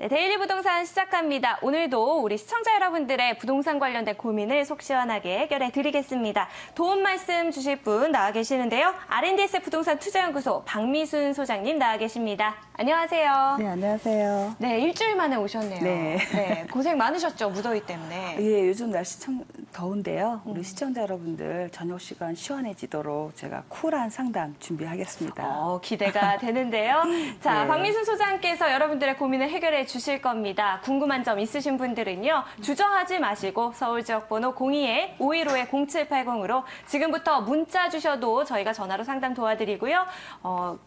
네, 데일리 부동산 시작합니다. 오늘도 우리 시청자 여러분들의 부동산 관련된 고민을 속 시원하게 해결해 드리겠습니다. 도움 말씀 주실 분 나와 계시는데요. R&DS 부동산 투자연구소 박미순 소장님 나와 계십니다. 안녕하세요. 네, 안녕하세요. 네, 일주일 만에 오셨네요. 네. 네, 고생 많으셨죠, 무더위 때문에. 예, 요즘 날씨 참 더운데요. 우리 시청자 여러분들 저녁 시간 시원해지도록 제가 쿨한 상담 준비하겠습니다. 기대가 되는데요. 자, 네. 박미순 소장께서 여러분들의 고민을 해결해 주실 겁니다. 궁금한 점 있으신 분들은요. 주저하지 마시고 서울 지역번호 02-515-0780으로 지금부터 문자 주셔도 저희가 전화로 상담 도와드리고요.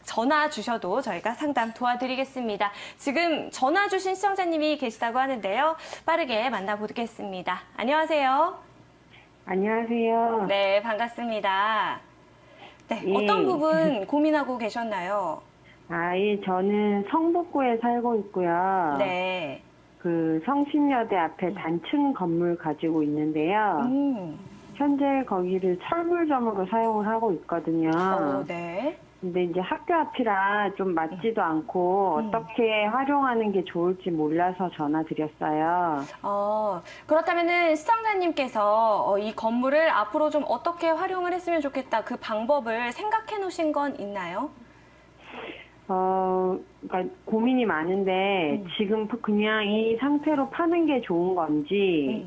전화 주셔도 저희가 상담 도와드리겠습니다. 지금 전화 주신 시청자님이 계시다고 하는데요. 빠르게 만나보겠습니다. 안녕하세요. 안녕하세요. 네, 반갑습니다. 네, 예. 어떤 부분 고민하고 계셨나요? 예, 저는 성북구에 살고 있고요. 네. 그 성신여대 앞에 단층 건물 가지고 있는데요. 현재 거기를 철물점으로 사용을 하고 있거든요. 네. 근데 이제 학교 앞이라 좀 맞지도 않고 어떻게 활용하는 게 좋을지 몰라서 전화드렸어요. 그렇다면은 시청자님께서 이 건물을 앞으로 좀 어떻게 활용을 했으면 좋겠다. 그 방법을 생각해 놓으신 건 있나요? 그러니까 고민이 많은데 지금 그냥 이 상태로 파는 게 좋은 건지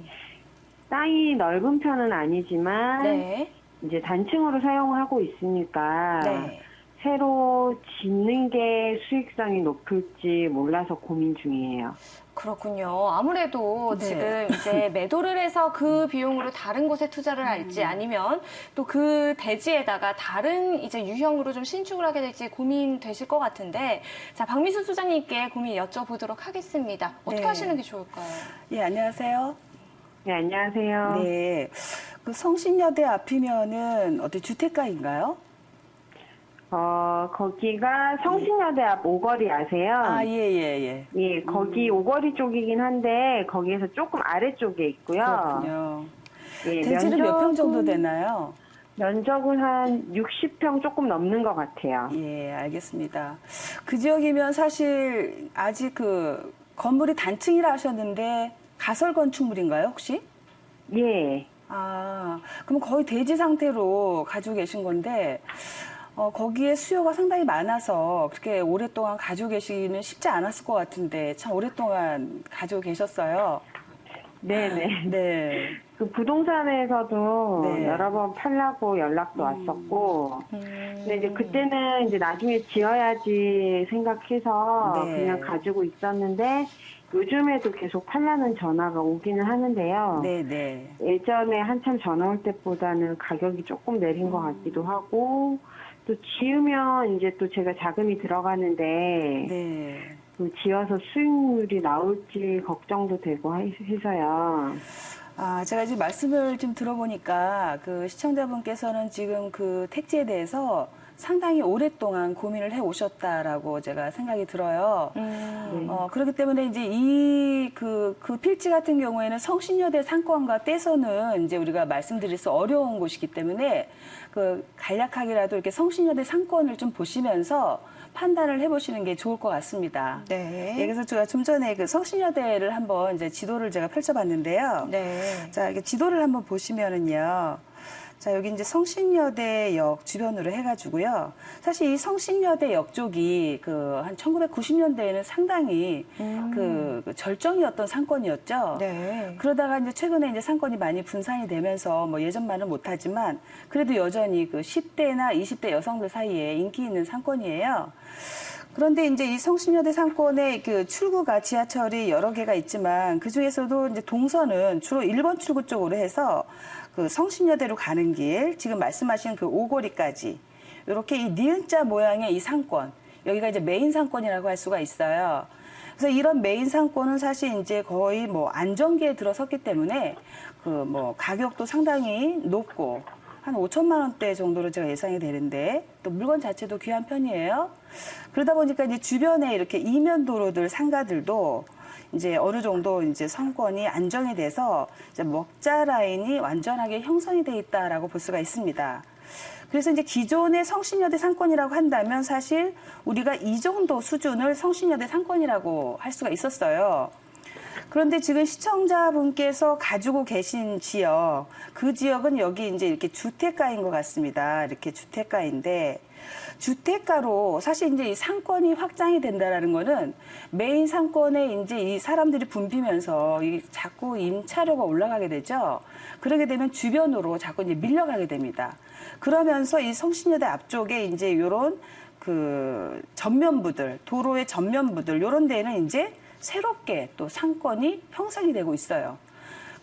땅이 넓은 편은 아니지만 네. 이제 단층으로 사용하고 있으니까 네. 새로 짓는 게 수익성이 높을지 몰라서 고민 중이에요. 그렇군요. 아무래도 네. 지금 이제 매도를 해서 그 비용으로 다른 곳에 투자를 할지 아니면 또 그 대지에다가 다른 이제 유형으로 좀 신축을 하게 될지 고민되실 것 같은데, 자, 박미순 소장님께 고민 여쭤보도록 하겠습니다. 어떻게 네. 하시는 게 좋을까요? 예, 안녕하세요. 네, 안녕하세요. 네. 그 성신여대 앞이면은 어디 주택가인가요? 거기가 성신여대 앞 오거리 아세요? 예. 예, 거기 오거리 쪽이긴 한데 거기에서 조금 아래쪽에 있고요. 그렇군요. 예, 대지는 몇 평 정도 되나요? 면적은 한 60평 조금 넘는 것 같아요. 예, 알겠습니다. 그 지역이면 사실 아직 그 건물이 단층이라 하셨는데 가설 건축물인가요, 혹시? 예. 그럼 거의 대지 상태로 가지고 계신 건데, 거기에 수요가 상당히 많아서 그렇게 오랫동안 가지고 계시기는 쉽지 않았을 것 같은데, 참 오랫동안 가지고 계셨어요. 네네. 네. 그 부동산에서도 네. 여러 번 팔라고 연락도 왔었고, 근데 이제 그때는 이제 나중에 지어야지 생각해서 네. 그냥 가지고 있었는데, 요즘에도 계속 팔라는 전화가 오기는 하는데요. 네네. 예전에 한참 전화 올 때보다는 가격이 조금 내린 것 같기도 하고, 또 지으면 이제 또 제가 자금이 들어가는데, 네. 그 지어서 수익률이 나올지 걱정도 되고 해서요. 제가 지금 말씀을 좀 들어보니까 그 시청자분께서는 지금 그 택지에 대해서 상당히 오랫동안 고민을 해 오셨다라고 제가 생각이 들어요. 그렇기 때문에 이제 그 필지 같은 경우에는 성신여대 상권과 떼서는 이제 우리가 말씀드릴 수 어려운 곳이기 때문에 그 간략하게라도 이렇게 성신여대 상권을 좀 보시면서 판단을 해보시는 게 좋을 것 같습니다. 네. 예, 그래서 제가 좀 전에 그 성신여대를 한번 이제 지도를 제가 펼쳐봤는데요. 네. 자, 이게 지도를 한번 보시면은요. 자, 여기 이제 성신여대역 주변으로 해가지고요. 사실 이 성신여대역 쪽이 그 한 1990년대에는 상당히 그 절정이었던 상권이었죠. 네. 그러다가 이제 최근에 이제 상권이 많이 분산이 되면서 뭐 예전만은 못하지만 그래도 여전히 그 10대나 20대 여성들 사이에 인기 있는 상권이에요. 그런데 이제 이 성신여대 상권의 그 출구가 지하철이 여러 개가 있지만 그 중에서도 이제 동선은 주로 1번 출구 쪽으로 해서 그 성신여대로 가는 길, 지금 말씀하신 그 오거리까지 이렇게 이 니은자 모양의 이 상권, 여기가 이제 메인 상권이라고 할 수가 있어요. 그래서 이런 메인 상권은 사실 이제 거의 뭐 안정기에 들어섰기 때문에 그 뭐 가격도 상당히 높고 한 5천만 원대 정도로 제가 예상이 되는데 또 물건 자체도 귀한 편이에요. 그러다 보니까 이제 주변에 이렇게 이면 도로들, 상가들도 이제 어느 정도 이제 상권이 안정이 돼서 이제 먹자 라인이 완전하게 형성이 돼 있다라고 볼 수가 있습니다. 그래서 이제 기존의 성신여대 상권이라고 한다면 사실 우리가 이 정도 수준을 성신여대 상권이라고 할 수가 있었어요. 그런데 지금 시청자분께서 가지고 계신 지역, 그 지역은 여기 이제 이렇게 주택가인 것 같습니다. 이렇게 주택가인데, 주택가로 사실 이제 이 상권이 확장이 된다라는 거는 메인 상권에 이제 이 사람들이 붐비면서 이 자꾸 임차료가 올라가게 되죠. 그러게 되면 주변으로 자꾸 이제 밀려가게 됩니다. 그러면서 이 성신여대 앞쪽에 이제 요런 그 전면부들, 도로의 전면부들, 요런 데는 이제 새롭게 또 상권이 형성이 되고 있어요.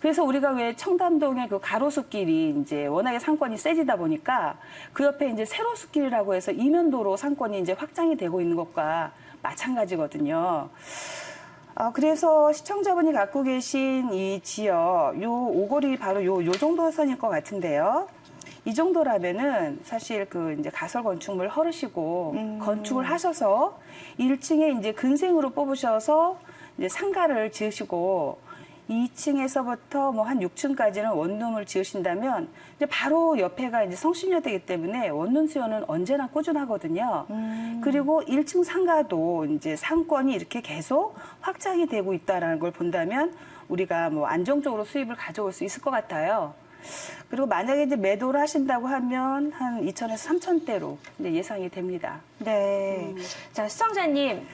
그래서 우리가 왜 청담동의 그 가로수길이 이제 워낙에 상권이 세지다 보니까 그 옆에 이제 세로수길이라고 해서 이면도로 상권이 이제 확장이 되고 있는 것과 마찬가지거든요. 그래서 시청자분이 갖고 계신 이 지역, 요 오거리 바로 요 정도 선일 것 같은데요. 이 정도라면은 사실 그 이제 가설 건축물 허르시고 건축을 하셔서 1층에 이제 근생으로 뽑으셔서 이제 상가를 지으시고 2층에서부터 뭐 한 6층까지는 원룸을 지으신다면 이제 바로 옆에가 이제 성신여대이기 때문에 원룸 수요는 언제나 꾸준하거든요. 그리고 1층 상가도 이제 상권이 이렇게 계속 확장이 되고 있다라는 걸 본다면 우리가 뭐 안정적으로 수입을 가져올 수 있을 것 같아요. 그리고 만약에 이제 매도를 하신다고 하면 한 2천에서 3천대로 예상이 됩니다. 네. 자, 시청자님.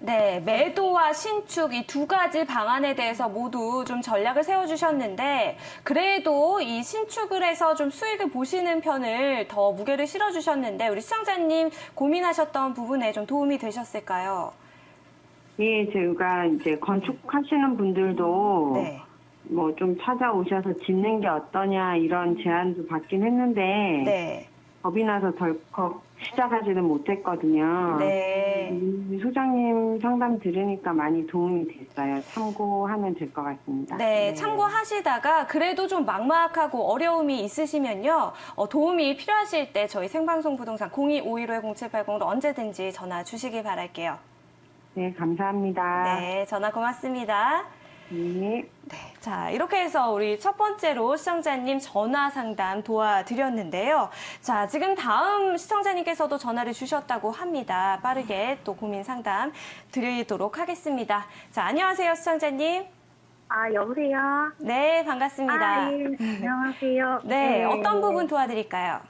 네, 매도와 신축 이 두 가지 방안에 대해서 모두 좀 전략을 세워주셨는데 그래도 이 신축을 해서 좀 수익을 보시는 편을 더 무게를 실어주셨는데 우리 시청자님 고민하셨던 부분에 좀 도움이 되셨을까요? 예, 제가 이제 건축하시는 분들도 네. 뭐 좀 찾아오셔서 짓는 게 어떠냐 이런 제안도 받긴 했는데 네. 겁이 나서 덜컥 시작하지는 못했거든요. 네. 소장님 상담 들으니까 많이 도움이 됐어요. 참고하면 될 것 같습니다. 네, 참고하시다가 그래도 좀 막막하고 어려움이 있으시면요. 도움이 필요하실 때 저희 생방송 부동산 02-515-0780으로 언제든지 전화 주시기 바랄게요. 네, 감사합니다. 네, 전화 고맙습니다. 네. 네, 자, 이렇게 해서 우리 첫 번째로 시청자님 전화 상담 도와드렸는데요. 자, 지금 다음 시청자님께서도 전화를 주셨다고 합니다. 빠르게 또 고민 상담 드리도록 하겠습니다. 자, 안녕하세요, 시청자님. 여보세요? 네, 반갑습니다. 예, 안녕하세요. 네, 어떤 부분 도와드릴까요?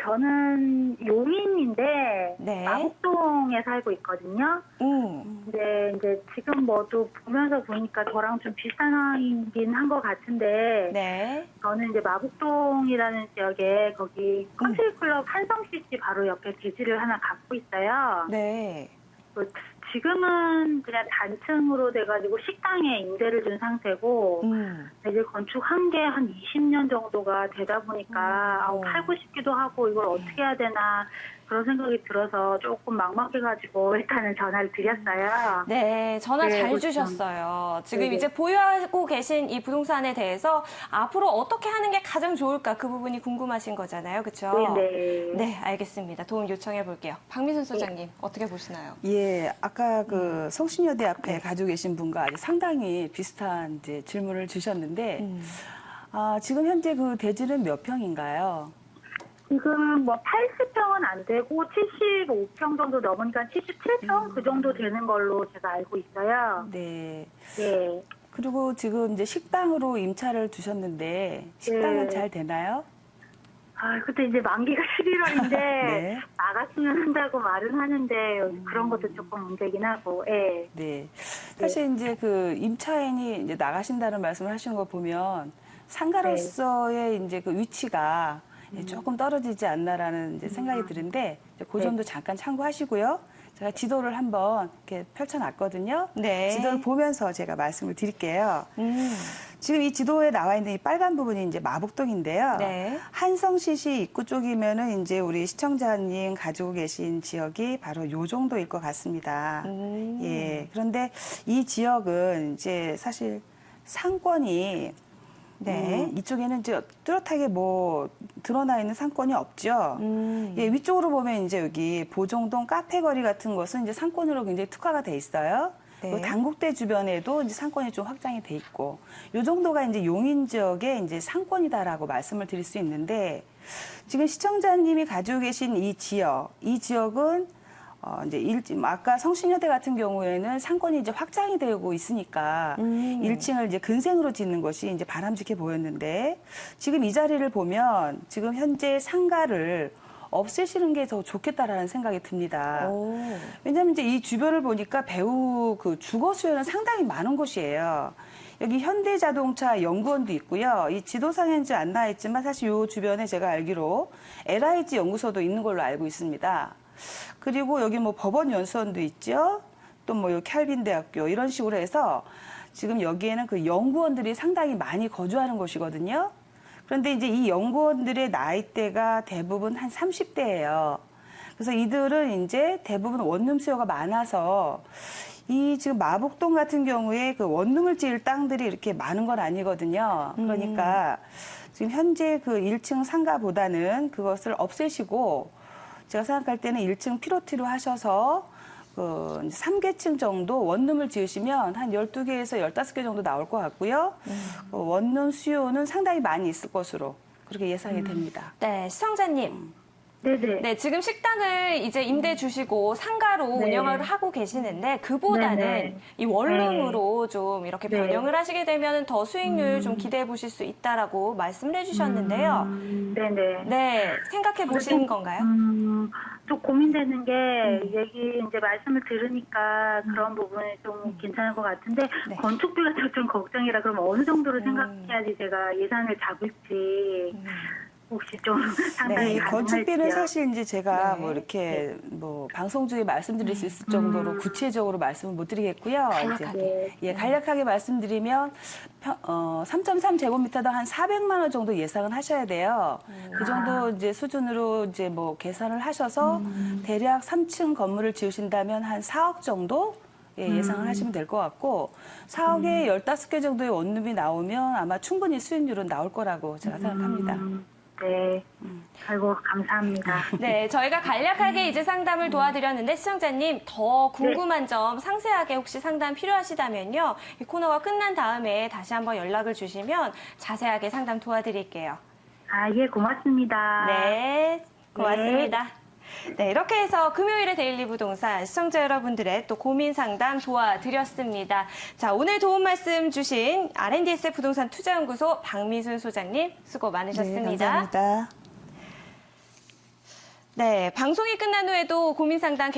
저는 용인인데, 네. 마곡동에 살고 있거든요. 근데 이제 지금 뭐도 보면서 보니까 저랑 좀 비슷한 상황이긴 한 것 같은데, 네. 저는 이제 마곡동이라는 지역에 거기 컨트리클럽 한성CC 바로 옆에 대지를 하나 갖고 있어요. 네. 지금은 그냥 단층으로 돼가지고 식당에 임대를 준 상태고 이제 건축한 게 한 20년 정도가 되다 보니까 팔고 싶기도 하고 이걸 어떻게 해야 되나 그런 생각이 들어서 조금 막막해가지고 일단은 전화를 드렸어요. 네, 전화 네, 잘 그렇죠. 주셨어요. 지금 네네. 이제 보유하고 계신 이 부동산에 대해서 앞으로 어떻게 하는 게 가장 좋을까 그 부분이 궁금하신 거잖아요. 그렇죠? 네네. 네, 알겠습니다. 도움 요청해 볼게요. 박민순 소장님, 어떻게 보시나요? 예, 아까 그 성신여대 앞에 가지고 계신 분과 아주 상당히 비슷한 이제 질문을 주셨는데, 지금 현재 그 대지는 몇 평인가요? 지금 뭐 80평은 안 되고 75평 정도 넘으니까 77평 그 정도 되는 걸로 제가 알고 있어요. 네. 네. 그리고 지금 이제 식당으로 임차를 두셨는데, 식당은 네. 잘 되나요? 그때 이제 만기가 11월인데 네. 나갔으면 한다고 말은 하는데 그런 것도 조금 문제긴 하고, 예. 네. 사실 이제 그 임차인이 이제 나가신다는 말씀을 하시는 거 보면 상가로서의 이제 그 위치가 조금 떨어지지 않나라는 이제 생각이 드는데 이제 그 점도 잠깐 참고하시고요. 제가 지도를 한번 이렇게 펼쳐놨거든요. 네. 지도를 보면서 제가 말씀을 드릴게요. 지금 이 지도에 나와 있는 이 빨간 부분이 이제 마북동인데요. 네. 한성CC 입구 쪽이면은 이제 우리 시청자님 가지고 계신 지역이 바로 요 정도일 것 같습니다. 예. 그런데 이 지역은 이제 사실 상권이 네. 이쪽에는 이제 뚜렷하게 뭐 드러나 있는 상권이 없죠. 예, 위쪽으로 보면 이제 여기 보정동 카페거리 같은 것은 이제 상권으로 굉장히 특화가 돼 있어요. 네. 그리고 당국대 주변에도 이제 상권이 좀 확장이 돼 있고, 요 정도가 이제 용인 지역의 이제 상권이다라고 말씀을 드릴 수 있는데, 지금 시청자님이 가지고 계신 이 지역은 이제 아까 성신여대 같은 경우에는 상권이 이제 확장이 되고 있으니까 1층을 이제 근생으로 짓는 것이 이제 바람직해 보였는데 지금 이 자리를 보면 지금 현재 상가를 없애시는 게 더 좋겠다라는 생각이 듭니다. 왜냐하면 이제 이 주변을 보니까 배우 그 주거 수요는 상당히 많은 곳이에요. 여기 현대자동차 연구원도 있고요. 이 지도상에는 안 나와 있지만 사실 이 주변에 제가 알기로 LIG 연구소도 있는 걸로 알고 있습니다. 그리고 여기 뭐 법원연수원도 있죠. 또 뭐 여기 캘빈 대학교 이런 식으로 해서 지금 여기에는 그 연구원들이 상당히 많이 거주하는 곳이거든요. 그런데 이제 이 연구원들의 나이대가 대부분 한 30대예요. 그래서 이들은 이제 대부분 원룸 수요가 많아서 이 지금 마북동 같은 경우에 그 원룸을 지을 땅들이 이렇게 많은 건 아니거든요. 그러니까 지금 현재 그 1층 상가보다는 그것을 없애시고 제가 생각할 때는 1층 피로티로 하셔서 그 3계층 정도 원룸을 지으시면 한 12개에서 15개 정도 나올 것 같고요. 원룸 수요는 상당히 많이 있을 것으로 그렇게 예상이 됩니다. 네, 시청자님. 네네. 네, 지금 식당을 이제 임대 주시고 상가로 네. 운영을 하고 계시는데 그보다는 네네. 이 원룸으로 좀 이렇게 네. 변형을 하시게 되면 더 수익률 좀 기대해 보실 수 있다라고 말씀을 해주셨는데요. 네네. 네, 생각해 보신 건가요? 좀 고민되는 게 얘기 이제 말씀을 들으니까 그런 부분이 좀 괜찮을 것 같은데 네. 건축비가 좀 걱정이라 그러면 어느 정도로 생각해야지 제가 예산을 잡을지 혹시 좀 상당히 네, 건축비는 가능할지요? 사실 이제 제가 네. 뭐 이렇게 뭐 방송 중에 말씀드릴 수 있을 정도로 구체적으로 말씀을 못 드리겠고요. 간략하게. 네. 예, 간략하게 말씀드리면 3.3제곱미터당 한 400만 원 정도 예상은 하셔야 돼요. 그 정도 이제 수준으로 이제 뭐 계산을 하셔서 대략 3층 건물을 지으신다면 한 4억 정도 예상을 하시면 될 것 같고 4억에 15개 정도의 원룸이 나오면 아마 충분히 수익률은 나올 거라고 제가 생각합니다. 네. 아이고 감사합니다. 네, 저희가 간략하게 이제 상담을 도와드렸는데 시청자님 더 궁금한 점 상세하게 혹시 상담 필요하시다면요. 이 코너가 끝난 다음에 다시 한번 연락을 주시면 자세하게 상담 도와드릴게요. 아, 예, 고맙습니다. 네, 고맙습니다. 네, 이렇게 해서 금요일의 데일리 부동산 시청자 여러분들의 또 고민 상담 도와드렸습니다. 자, 오늘 도움 말씀 주신 R&DS 부동산 투자연구소 박미순 소장님 수고 많으셨습니다. 네, 감사합니다. 네, 방송이 끝난 후에도 고민 상담